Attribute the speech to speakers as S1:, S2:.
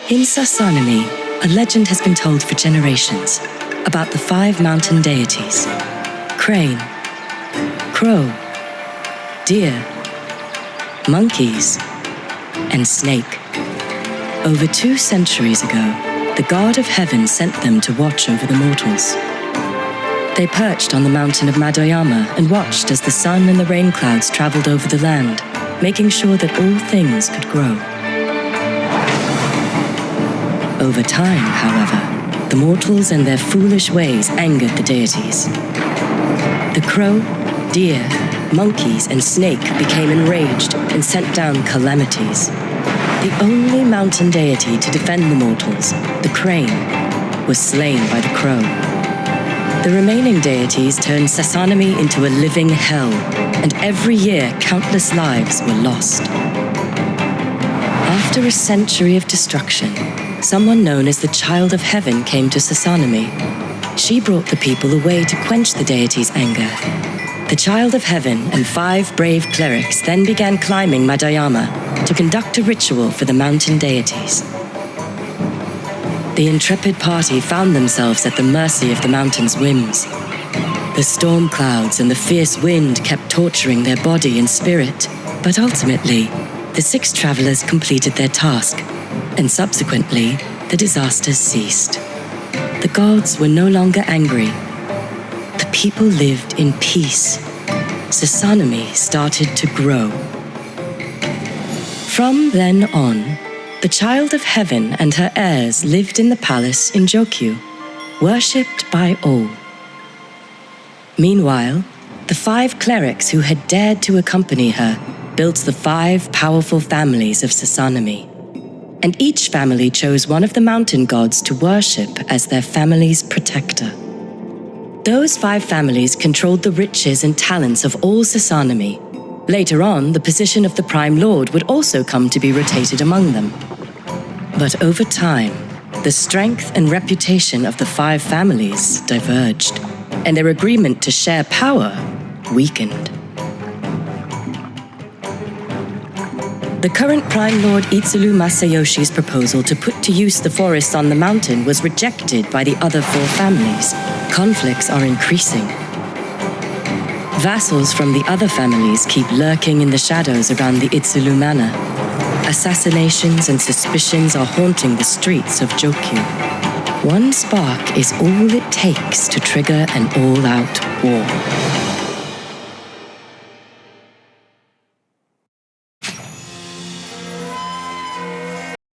S1: In Sassanami, a legend has been told for generations about the 5 mountain deities: crane, crow, deer, monkeys, and snake. Over 2 centuries ago, the God of Heaven sent them to watch over the mortals. They perched on the mountain of Madayama and watched as the sun and the rain clouds traveled over the land, making sure that all things could grow. Over time, however, the mortals and their foolish ways angered the deities. The crow, deer, monkeys, and snake became enraged and sent down calamities. The only mountain deity to defend the mortals, the crane, was slain by the crow. The remaining deities turned Sassanami into a living hell, and every year countless lives were lost. After a century of destruction, someone known as the Child of Heaven came to Sassanami. She brought the people a way to quench the deity's anger. The Child of Heaven and 5 brave clerics then began climbing Madayama to conduct a ritual for the mountain deities. The intrepid party found themselves at the mercy of the mountain's whims. The storm clouds and the fierce wind kept torturing their body and spirit, but ultimately, the 6 travelers completed their task, and subsequently, the disasters ceased. The gods were no longer angry. The people lived in peace. Sassanami started to grow. From then on, the Child of Heaven and her heirs lived in the palace in Jokyu, worshipped by all. Meanwhile, the 5 clerics who had dared to accompany her built the 5 powerful families of Sassanami, and each family chose one of the mountain gods to worship as their family's protector. Those 5 families controlled the riches and talents of all Sassanami. Later on, the position of the Prime Lord would also come to be rotated among them. But over time, the strength and reputation of the 5 families diverged, and their agreement to share power weakened. The current Prime Lord Itsuru Masayoshi's proposal to put to use the forests on the mountain was rejected by the other 4 families. Conflicts are increasing. Vassals from the other families keep lurking in the shadows around the Itsuru Manor. Assassinations and suspicions are haunting the streets of Jokyu. One spark is all it takes to trigger an all-out war.